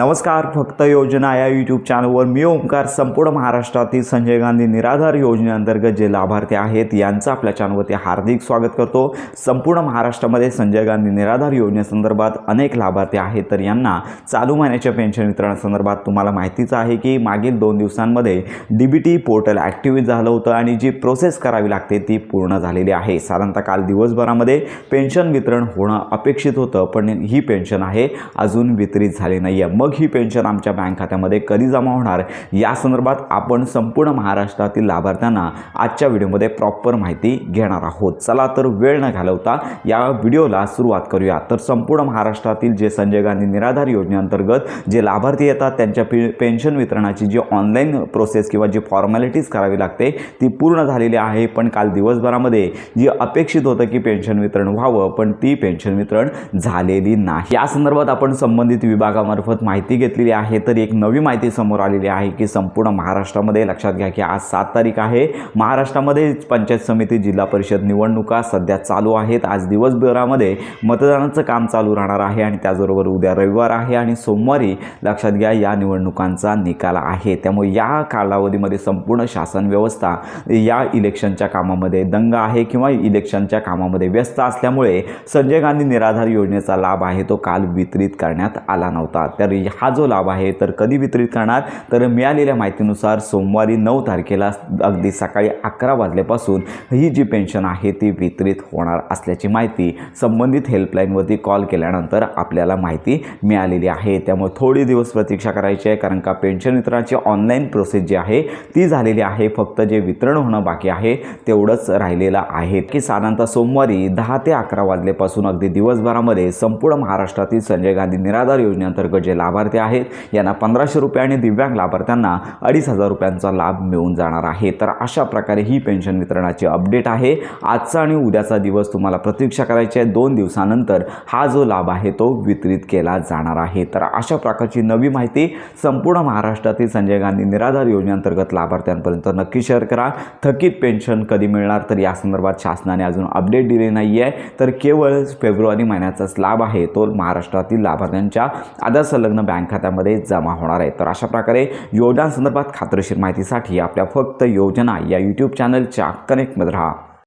नमस्कार. फक्त योजना या यूट्यूब चॅनलवर मी ओमकार संपूर्ण महाराष्ट्रातील संजय गांधी निराधार योजनेअंतर्गत जे लाभार्थी आहेत यांचं आपल्या चॅनलवरती हार्दिक स्वागत करतो. संपूर्ण महाराष्ट्रामध्ये संजय गांधी निराधार योजनेसंदर्भात अनेक लाभार्थी आहेत. तर यांना चालू महिन्याच्या पेन्शन वितरणासंदर्भात तुम्हाला माहितीच आहे की मागील 2 दिवसांमध्ये DBT पोर्टल ॲक्टिव्ह झालं होतं आणि जी प्रोसेस करावी लागते ती पूर्ण झालेली आहे. साधारणतः काल दिवसभरामध्ये पेन्शन वितरण होणं अपेक्षित होतं, पण ही पेन्शन आहे अजून वितरित झाली नाही आहे. मग ही पेन्शन आमच्या बँक खात्यामध्ये कधी जमा होणार या संदर्भात आपण संपूर्ण महाराष्ट्रातील लाभार्थ्यांना आजच्या व्हिडिओमध्ये प्रॉपर माहिती घेणार आहोत. चला तर वेळ न घालवता या व्हिडिओला सुरुवात करूया. तर संपूर्ण महाराष्ट्रातील जे संजय गांधी निराधार योजनेअंतर्गत जे लाभार्थी येतात त्यांच्या पेन्शन वितरणाची जी ऑनलाईन प्रोसेस किंवा जी फॉर्मॅलिटीज करावी लागते ती पूर्ण झालेली आहे. पण काल दिवसभरामध्ये जी अपेक्षित होतं की पेन्शन वितरण व्हावं, पण ती पेन्शन वितरण झालेली नाही. या संदर्भात आपण संबंधित विभागामार्फत माहिती घेतलेली आहे. तर एक नवी माहिती समोर आलेली आहे की संपूर्ण महाराष्ट्रामध्ये लक्षात घ्या की आज 7 तारीख आहे. महाराष्ट्रामध्ये पंचायत समिती जिल्हा परिषद निवडणुका सध्या चालू आहेत. आज दिवसभरामध्ये मतदानाचं काम चालू राहणार आहे आणि त्याचबरोबर उद्या रविवार आहे आणि सोमवारी लक्षात घ्या या निवडणुकांचा निकाल आहे. त्यामुळे या कालावधीमध्ये संपूर्ण शासन व्यवस्था या इलेक्शनच्या कामामध्ये दंग आहे किंवा इलेक्शनच्या कामामध्ये व्यस्त असल्यामुळे संजय गांधी निराधार योजनेचा लाभ आहे तो काल वितरित करण्यात आला नव्हता. तर हा जो लाभ आहे तर कधी वितरित करणार, तर मिळालेल्या माहितीनुसार सोमवारी 9 तारखेला अगदी सकाळी 11 वाजल्यापासून ही जी पेन्शन आहे ती वितरित होणार असल्याची माहिती संबंधित हेल्पलाईनवरती कॉल केल्यानंतर आपल्याला माहिती मिळालेली आहे. त्यामुळे थोडी दिवस प्रतीक्षा करायची आहे, कारण का पेन्शन वितरणाची ऑनलाईन प्रोसेस जी आहे ती झालेली आहे. फक्त जे वितरण होणं बाकी आहे तेवढंच राहिलेलं आहे की साधारणतः सोमवारी 10 ते 11 वाजल्यापासून अगदी दिवसभरामध्ये संपूर्ण महाराष्ट्रातील संजय गांधी निराधार योजनेअंतर्गत जे लाभार्थी आहेत यांना 1500 रुपये आणि दिव्यांग लाभार्थ्यांना 2500 रुपयांचा लाभ मिळून जाणार आहे. तर अशा प्रकारे ही पेन्शन वितरणाची अपडेट आहे. आजचा आणि उद्याचा दिवस तुम्हाला प्रतीक्षा करायची आहे. 2 दिवसानंतर हा जो लाभ आहे तो वितरित केला जाणार आहे. तर अशा प्रकारची नवी माहिती संपूर्ण महाराष्ट्रातील संजय गांधी निराधार योजनेअंतर्गत लाभार्थ्यांपर्यंत नक्की शेअर करा. थकीत पेन्शन कधी मिळणार, तर या संदर्भात शासनाने अजून अपडेट दिली नाही आहे. तर केवळ फेब्रुवारी महिन्याचाच लाभ आहे तो महाराष्ट्रातील लाभार्थ्यांच्या आधार संलग्न बँक खात्यामध्ये जमा होणार आहे. तर अशा प्रकारे योजनांसंदर्भात खात्रीशीर माहितीसाठी आपल्या फक्त योजना या यूट्यूब चॅनलच्या कनेक्टमध्ये राहा.